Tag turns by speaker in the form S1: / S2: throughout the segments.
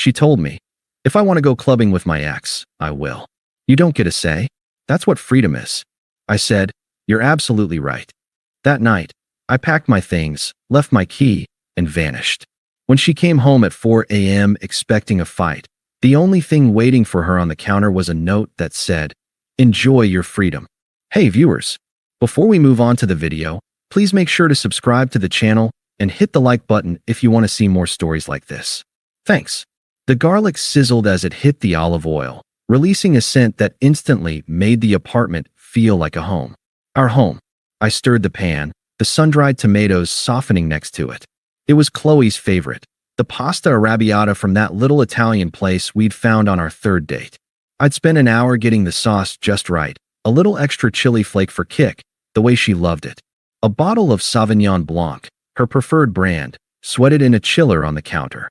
S1: She told me, if I want to go clubbing with my ex, I will. You don't get a say. That's what freedom is. I said, you're absolutely right. That night, I packed my things, left my key, and vanished. When she came home at 4 a.m. expecting a fight, the only thing waiting for her on the counter was a note that said, enjoy your freedom. Hey viewers, before we move on to the video, please make sure to subscribe to the channel and hit the like button if you want to see more stories like this. Thanks. The garlic sizzled as it hit the olive oil, releasing a scent that instantly made the apartment feel like a home. Our home. I stirred the pan, the sun-dried tomatoes softening next to it. It was Qley's favorite, the pasta arrabbiata from that little Italian place we'd found on our third date. I'd spent an hour getting the sauce just right, a little extra chili flake for kick, the way she loved it. A bottle of Sauvignon Blanc, her preferred brand, sweated in a chiller on the counter.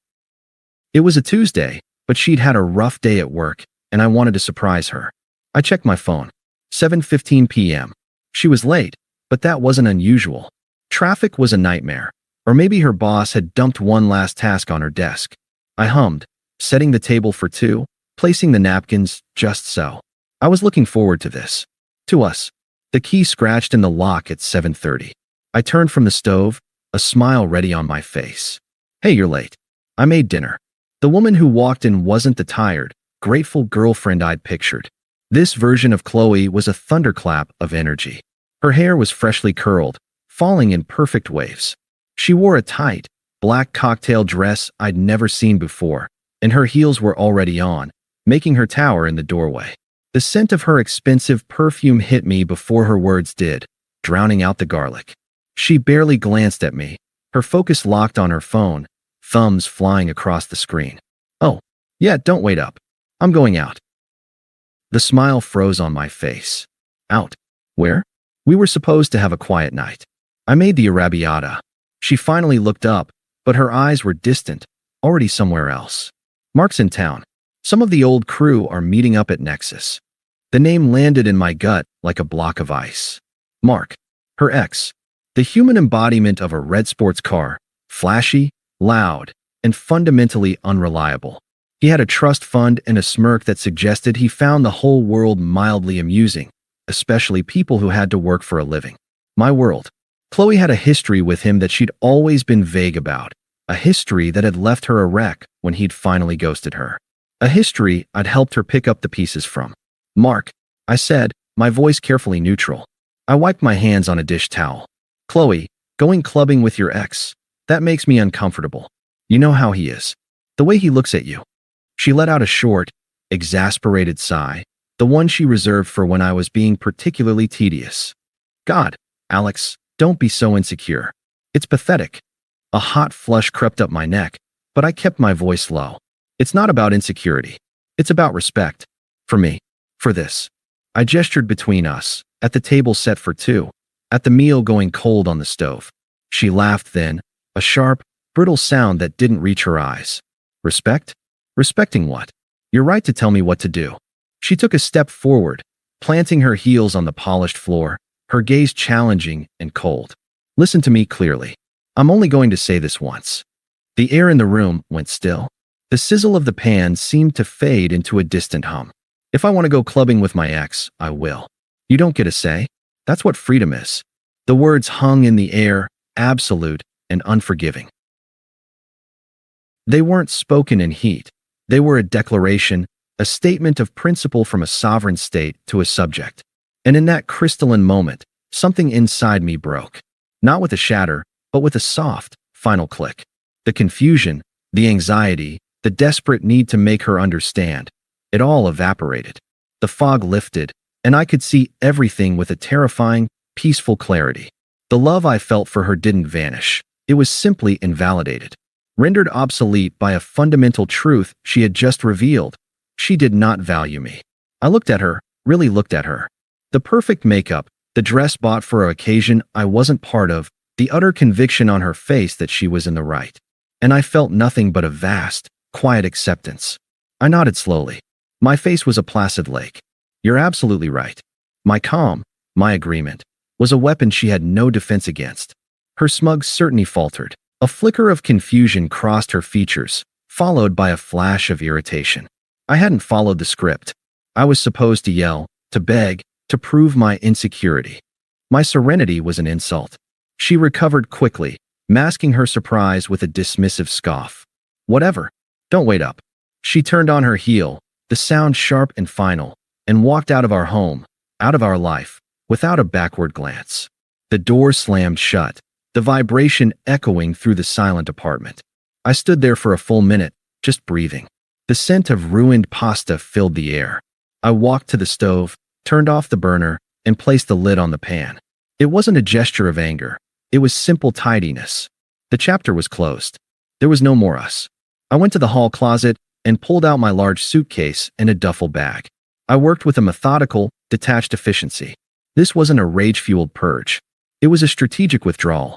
S1: It was a Tuesday, but she'd had a rough day at work, and I wanted to surprise her. I checked my phone. 7:15 p.m. She was late, but that wasn't unusual. Traffic was a nightmare, or maybe her boss had dumped one last task on her desk. I hummed, setting the table for two, placing the napkins just so. I was looking forward to this. To us. The key scratched in the lock at 7:30. I turned from the stove, a smile ready on my face. Hey, you're late. I made dinner. The woman who walked in wasn't the tired, grateful girlfriend I'd pictured. This version of Qley was a thunderclap of energy. Her hair was freshly curled, falling in perfect waves. She wore a tight, black cocktail dress I'd never seen before, and her heels were already on, making her tower in the doorway. The scent of her expensive perfume hit me before her words did, drowning out the garlic. She barely glanced at me, her focus locked on her phone, thumbs flying across the screen. Oh, yeah, don't wait up. I'm going out. The smile froze on my face. Out? Where? We were supposed to have a quiet night. I made the arrabbiata. She finally looked up, but her eyes were distant, already somewhere else. Mark's in town. Some of the old crew are meeting up at Nexus. The name landed in my gut like a block of ice. Mark. Her ex. The human embodiment of a red sports car. Flashy, loud, and fundamentally unreliable. He had a trust fund and a smirk that suggested he found the whole world mildly amusing, especially people who had to work for a living. My world. Qley had a history with him that she'd always been vague about, a history that had left her a wreck when he'd finally ghosted her. A history I'd helped her pick up the pieces from. Mark, I said, my voice carefully neutral. I wiped my hands on a dish towel. Qley, going clubbing with your ex, that makes me uncomfortable. You know how he is. The way he looks at you. She let out a short, exasperated sigh, the one she reserved for when I was being particularly tedious. God, Alex, don't be so insecure. It's pathetic. A hot flush crept up my neck, but I kept my voice low. It's not about insecurity. It's about respect. For me. For this. I gestured between us, at the table set for two, at the meal going cold on the stove. She laughed then, a sharp, brittle sound that didn't reach her eyes. Respect? Respecting what? You're right to tell me what to do. She took a step forward, planting her heels on the polished floor, her gaze challenging and cold. Listen to me clearly. I'm only going to say this once. The air in the room went still. The sizzle of the pan seemed to fade into a distant hum. If I want to go clubbing with my ex, I will. You don't get a say. That's what freedom is. The words hung in the air, absolute and unforgiving. They weren't spoken in heat. They were a declaration, a statement of principle from a sovereign state to a subject. And in that crystalline moment, something inside me broke. Not with a shatter, but with a soft, final click. The confusion, the anxiety, the desperate need to make her understand. It all evaporated. The fog lifted, and I could see everything with a terrifying, peaceful clarity. The love I felt for her didn't vanish. It was simply invalidated. Rendered obsolete by a fundamental truth she had just revealed. She did not value me. I looked at her, really looked at her. The perfect makeup, the dress bought for an occasion I wasn't part of, the utter conviction on her face that she was in the right. And I felt nothing but a vast, quiet acceptance. I nodded slowly. My face was a placid lake. You're absolutely right. My calm, my agreement, was a weapon she had no defense against. Her smug certainty faltered. A flicker of confusion crossed her features, followed by a flash of irritation. I hadn't followed the script. I was supposed to yell, to beg, to prove my insecurity. My serenity was an insult. She recovered quickly, masking her surprise with a dismissive scoff. Whatever. Don't wait up. She turned on her heel, the sound sharp and final, and walked out of our home, out of our life, without a backward glance. The door slammed shut, the vibration echoing through the silent apartment. I stood there for a full minute, just breathing. The scent of ruined pasta filled the air. I walked to the stove, turned off the burner, and placed the lid on the pan. It wasn't a gesture of anger. It was simple tidiness. The chapter was closed. There was no more us. I went to the hall closet and pulled out my large suitcase and a duffel bag. I worked with a methodical, detached efficiency. This wasn't a rage-fueled purge. It was a strategic withdrawal.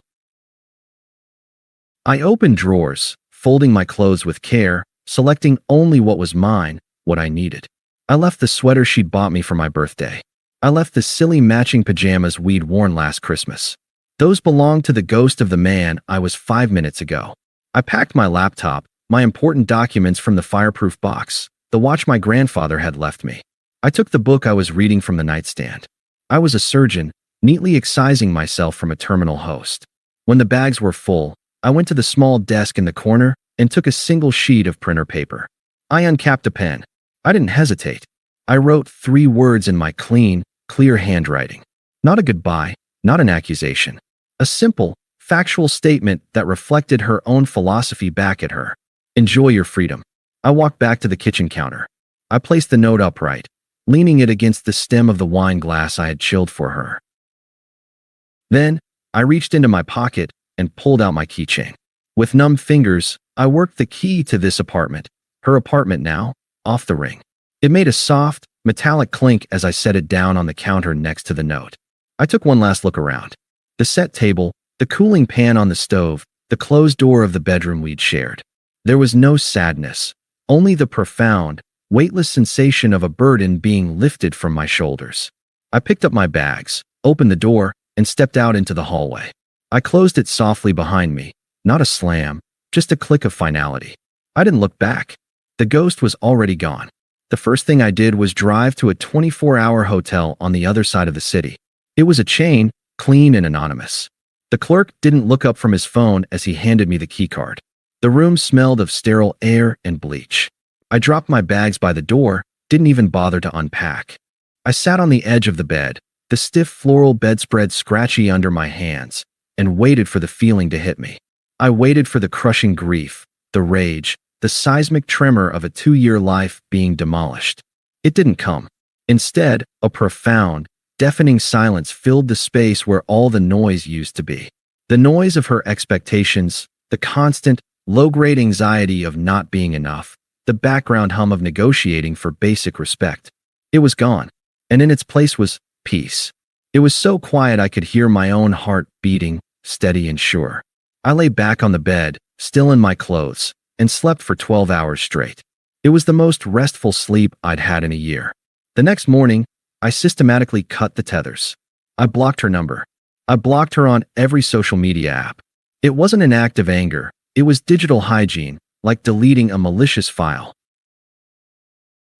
S1: I opened drawers, folding my clothes with care, selecting only what was mine, what I needed. I left the sweater she'd bought me for my birthday. I left the silly matching pajamas we'd worn last Christmas. Those belonged to the ghost of the man I was 5 minutes ago. I packed my laptop, my important documents from the fireproof box, the watch my grandfather had left me. I took the book I was reading from the nightstand. I was a surgeon, neatly excising myself from a terminal host. When the bags were full, I went to the small desk in the corner and took a single sheet of printer paper. I uncapped a pen. I didn't hesitate. I wrote 3 words in my clean, clear handwriting. Not a goodbye, not an accusation. A simple, factual statement that reflected her own philosophy back at her. Enjoy your freedom. I walked back to the kitchen counter. I placed the note upright, leaning it against the stem of the wine glass I had chilled for her. Then, I reached into my pocket and pulled out my keychain. With numb fingers, I worked the key to this apartment, her apartment now, off the ring. It made a soft, metallic clink as I set it down on the counter next to the note. I took one last look around. The set table, the cooling pan on the stove, the closed door of the bedroom we'd shared. There was no sadness, only the profound, weightless sensation of a burden being lifted from my shoulders. I picked up my bags, opened the door, and stepped out into the hallway. I closed it softly behind me, not a slam, just a click of finality. I didn't look back. The ghost was already gone. The first thing I did was drive to a 24-hour hotel on the other side of the city. It was a chain, clean and anonymous. The clerk didn't look up from his phone as he handed me the keycard. The room smelled of sterile air and bleach. I dropped my bags by the door, didn't even bother to unpack. I sat on the edge of the bed, the stiff floral bedspread scratchy under my hands, and waited for the feeling to hit me. I waited for the crushing grief, the rage, the seismic tremor of a 2-year life being demolished. It didn't come. Instead, a profound, deafening silence filled the space where all the noise used to be. The noise of her expectations, the constant, low-grade anxiety of not being enough, the background hum of negotiating for basic respect. It was gone, and in its place was peace. It was so quiet I could hear my own heart beating, steady and sure. I lay back on the bed, still in my clothes, and slept for 12 hours straight. It was the most restful sleep I'd had in a year. The next morning, I systematically cut the tethers. I blocked her number. I blocked her on every social media app. It wasn't an act of anger. It was digital hygiene, like deleting a malicious file.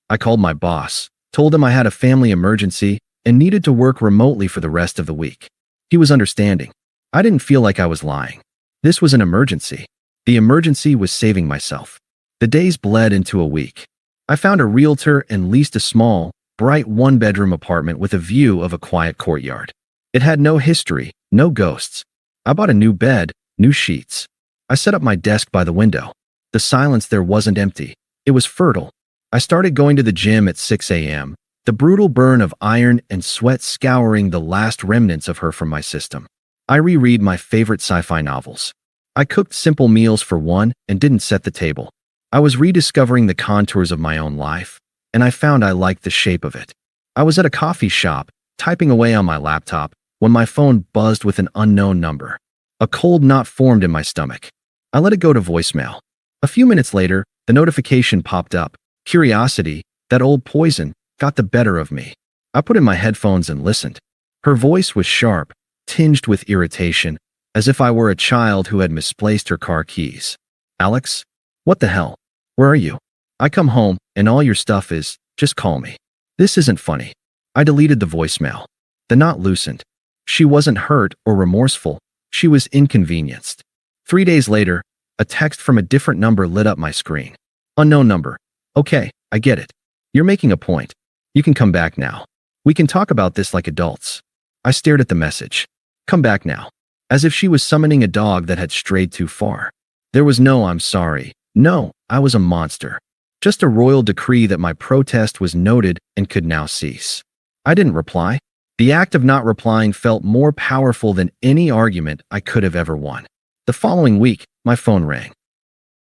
S1: I called my boss, told him I had a family emergency and needed to work remotely for the rest of the week. He was understanding. I didn't feel like I was lying. This was an emergency. The emergency was saving myself. The days bled into a week. I found a realtor and leased a small, bright 1-bedroom apartment with a view of a quiet courtyard. It had no history, no ghosts. I bought a new bed, new sheets. I set up my desk by the window. The silence there wasn't empty. It was fertile. I started going to the gym at 6 a.m., the brutal burn of iron and sweat scouring the last remnants of her from my system. I reread my favorite sci-fi novels. I cooked simple meals for one and didn't set the table. I was rediscovering the contours of my own life, and I found I liked the shape of it. I was at a coffee shop, typing away on my laptop, when my phone buzzed with an unknown number. A cold knot formed in my stomach. I let it go to voicemail. A few minutes later, the notification popped up. Curiosity, that old poison, got the better of me. I put in my headphones and listened. Her voice was sharp, tinged with irritation, as if I were a child who had misplaced her car keys. Alex? What the hell? Where are you? I come home, and all your stuff is, just call me. This isn't funny. I deleted the voicemail. The knot loosened. She wasn't hurt or remorseful. She was inconvenienced. 3 days later, a text from a different number lit up my screen. Unknown number. Okay, I get it. You're making a point. You can come back now. We can talk about this like adults. I stared at the message. Come back now. As if she was summoning a dog that had strayed too far. There was no I'm sorry. No, I was a monster. Just a royal decree that my protest was noted and could now cease. I didn't reply. The act of not replying felt more powerful than any argument I could have ever won. The following week, my phone rang.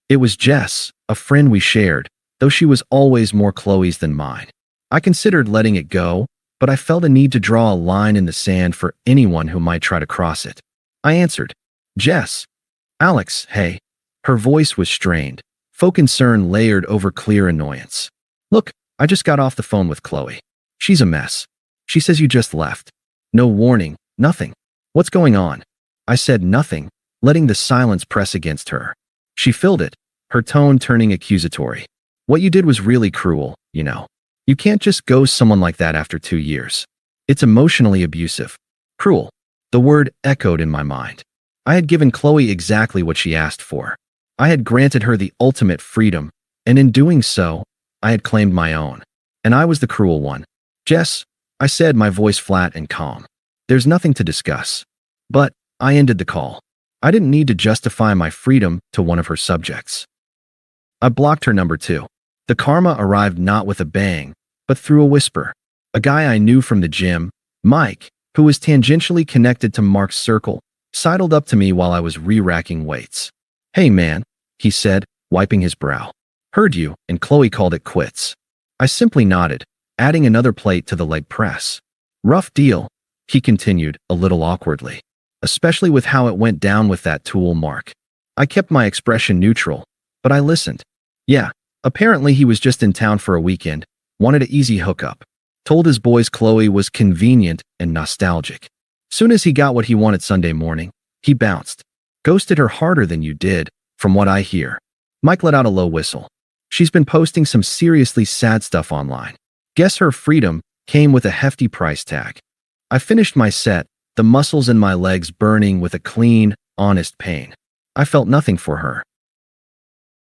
S1: It was Jess, a friend we shared, though she was always more Qley's than mine. I considered letting it go, but I felt a need to draw a line in the sand for anyone who might try to cross it. I answered, Jess. Alex, hey. Her voice was strained, faux concern layered over clear annoyance. Look, I just got off the phone with Qley. She's a mess. She says you just left. No warning, nothing. What's going on? I said nothing, letting the silence press against her. She filled it, her tone turning accusatory. What you did was really cruel, you know. You can't just ghost someone like that after 2 years. It's emotionally abusive. Cruel. The word echoed in my mind. I had given Qley exactly what she asked for. I had granted her the ultimate freedom, and in doing so, I had claimed my own. And I was the cruel one. Jess, I said, my voice flat and calm. There's nothing to discuss. But I ended the call. I didn't need to justify my freedom to one of her subjects. I blocked her number 2. The karma arrived not with a bang, but through a whisper. A guy I knew from the gym, Mike, who was tangentially connected to Mark's circle, sidled up to me while I was re-racking weights. Hey man, he said, wiping his brow. Heard you, and Qley called it quits. I simply nodded, adding another plate to the leg press. Rough deal, he continued, a little awkwardly. Especially with how it went down with that tool Mark. I kept my expression neutral, but I listened. Yeah, apparently he was just in town for a weekend, wanted an easy hookup. Told his boys Qley was convenient and nostalgic. Soon as he got what he wanted Sunday morning, he bounced. Ghosted her harder than you did, from what I hear. Mike let out a low whistle. She's been posting some seriously sad stuff online. Guess her freedom came with a hefty price tag. I finished my set, the muscles in my legs burning with a clean, honest pain. I felt nothing for her.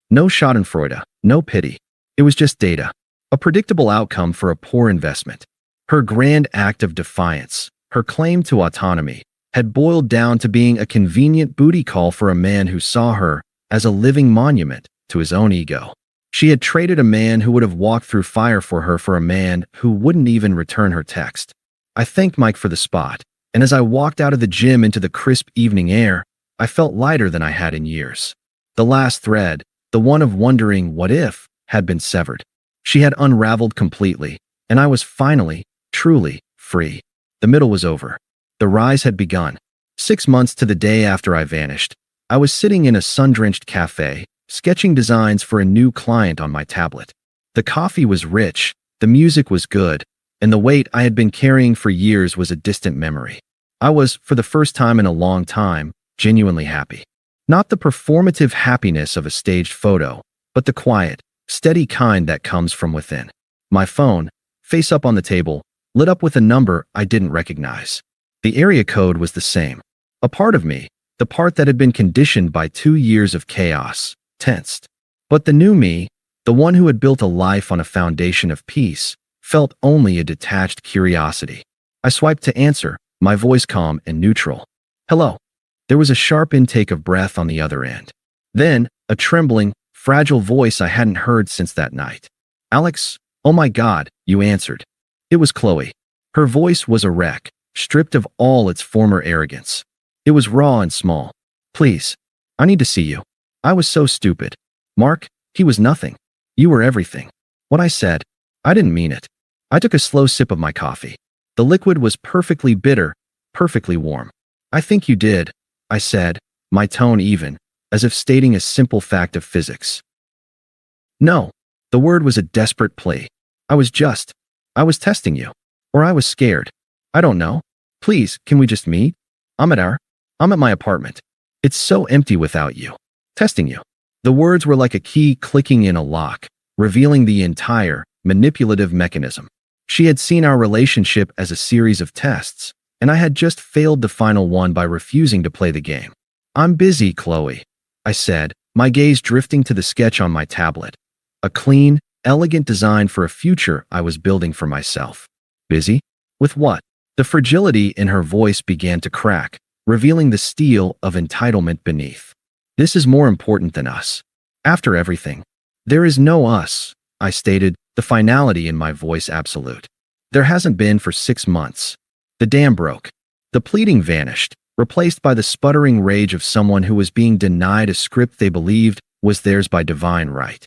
S1: No schadenfreude, no pity. It was just data. A predictable outcome for a poor investment. Her grand act of defiance, her claim to autonomy, had boiled down to being a convenient booty call for a man who saw her as a living monument to his own ego. She had traded a man who would have walked through fire for her for a man who wouldn't even return her text. I thanked Mike for the spot, and as I walked out of the gym into the crisp evening air, I felt lighter than I had in years. The last thread, the one of wondering what if, had been severed. She had unraveled completely, and I was finally, truly, free. The middle was over. The rise had begun. 6 months to the day after I vanished, I was sitting in a sun-drenched cafe, sketching designs for a new client on my tablet. The coffee was rich, the music was good, and the weight I had been carrying for years was a distant memory. I was, for the first time in a long time, genuinely happy. Not the performative happiness of a staged photo, but the quiet, steady kind that comes from within. My phone, face up on the table, lit up with a number I didn't recognize. The area code was the same. A part of me, the part that had been conditioned by 2 years of chaos, tensed. But the new me, the one who had built a life on a foundation of peace, felt only a detached curiosity. I swiped to answer, my voice calm and neutral. Hello. There was a sharp intake of breath on the other end. Then, a trembling, fragile voice I hadn't heard since that night. Alex, oh my God, you answered. It was Qley. Her voice was a wreck, stripped of all its former arrogance. It was raw and small. Please, I need to see you. I was so stupid. Mark, he was nothing. You were everything. What I said, I didn't mean it. I took a slow sip of my coffee. The liquid was perfectly bitter, perfectly warm. I think you did, I said, my tone even, as if stating a simple fact of physics. No, the word was a desperate plea. I was testing you. Or I was scared. I don't know. Please, can we just meet? I'm at my apartment. It's so empty without you. Testing you. The words were like a key clicking in a lock, revealing the entire, manipulative mechanism. She had seen our relationship as a series of tests, and I had just failed the final one by refusing to play the game. "I'm busy, Qley," I said, my gaze drifting to the sketch on my tablet. A clean, elegant design for a future I was building for myself. "Busy? With what?" The fragility in her voice began to crack, revealing the steel of entitlement beneath. "This is more important than us. After everything, there is no us," I stated, the finality in my voice absolute. "There hasn't been for 6 months. The dam broke." The pleading vanished, replaced by the sputtering rage of someone who was being denied a script they believed was theirs by divine right.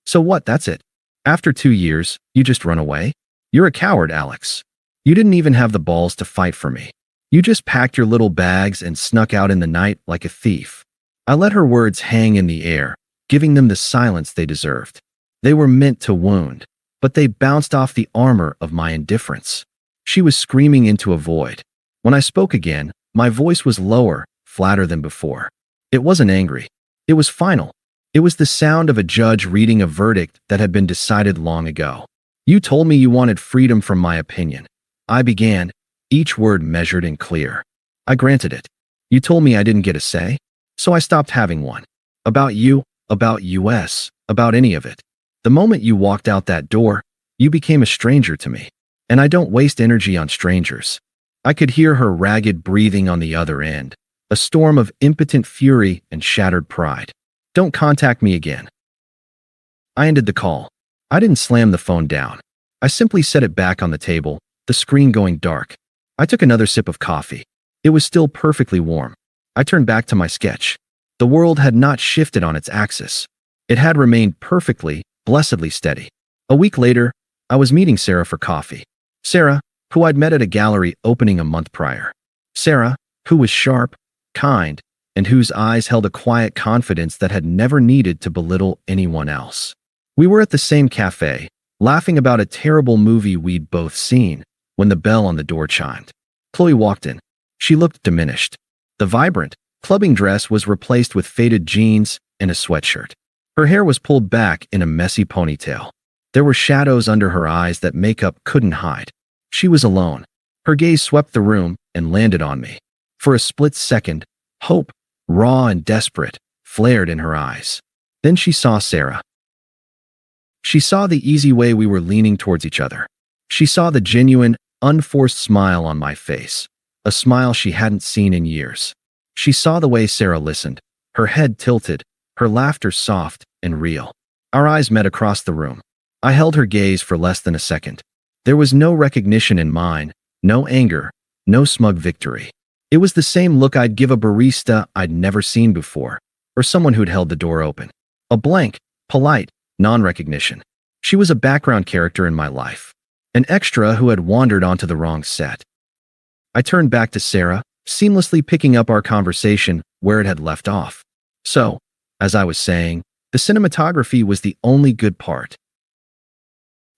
S1: "So what, that's it? After 2 years, you just run away? You're a coward, Alex. You didn't even have the balls to fight for me. You just packed your little bags and snuck out in the night like a thief." I let her words hang in the air, giving them the silence they deserved. They were meant to wound, but they bounced off the armor of my indifference. She was screaming into a void. When I spoke again, my voice was lower, flatter than before. It wasn't angry. It was final. It was the sound of a judge reading a verdict that had been decided long ago. "You told me you wanted freedom from my opinion," I began, each word measured and clear. "I granted it. You told me I didn't get a say, so I stopped having one. About you, about US, about any of it. The moment you walked out that door, you became a stranger to me. And I don't waste energy on strangers." I could hear her ragged breathing on the other end, a storm of impotent fury and shattered pride. "Don't contact me again." I ended the call. I didn't slam the phone down. I simply set it back on the table, the screen going dark. I took another sip of coffee. It was still perfectly warm. I turned back to my sketch. The world had not shifted on its axis. It had remained perfectly, blessedly steady. A week later, I was meeting Sarah for coffee. Sarah, who I'd met at a gallery opening a month prior. Sarah, who was sharp, kind, and whose eyes held a quiet confidence that had never needed to belittle anyone else. We were at the same cafe, laughing about a terrible movie we'd both seen, when the bell on the door chimed. Qley walked in. She looked diminished. The vibrant, clubbing dress was replaced with faded jeans and a sweatshirt. Her hair was pulled back in a messy ponytail. There were shadows under her eyes that makeup couldn't hide. She was alone. Her gaze swept the room and landed on me. For a split second, hope, raw and desperate, flared in her eyes. Then she saw Sarah. She saw the easy way we were leaning towards each other. She saw the genuine, unforced smile on my face, a smile she hadn't seen in years. She saw the way Sarah listened, her head tilted, her laughter soft and real. Our eyes met across the room. I held her gaze for less than a second. There was no recognition in mine, no anger, no smug victory. It was the same look I'd give a barista I'd never seen before, or someone who'd held the door open. A blank, polite, non-recognition. She was a background character in my life, an extra who had wandered onto the wrong set. I turned back to Sarah, seamlessly picking up our conversation where it had left off. So, as I was saying, the cinematography was the only good part.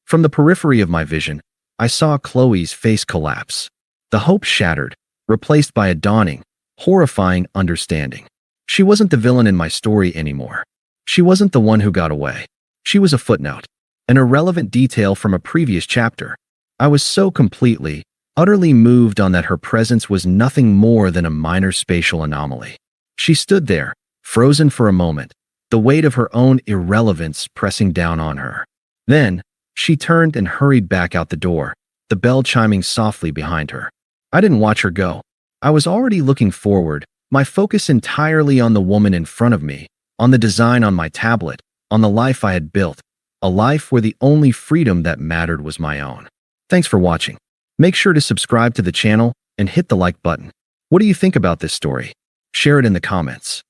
S1: From the periphery of my vision, I saw Qley's face collapse. The hope shattered, replaced by a dawning, horrifying understanding. She wasn't the villain in my story anymore. She wasn't the one who got away. She was a footnote, an irrelevant detail from a previous chapter. I was so completely, utterly moved on that her presence was nothing more than a minor spatial anomaly. She stood there, frozen for a moment, the weight of her own irrelevance pressing down on her. Then, she turned and hurried back out the door, the bell chiming softly behind her. I didn't watch her go. I was already looking forward, my focus entirely on the woman in front of me, on the design on my tablet, on the life I had built, a life where the only freedom that mattered was my own. Thanks for watching. Make sure to subscribe to the channel and hit the like button. What do you think about this story? Share it in the comments.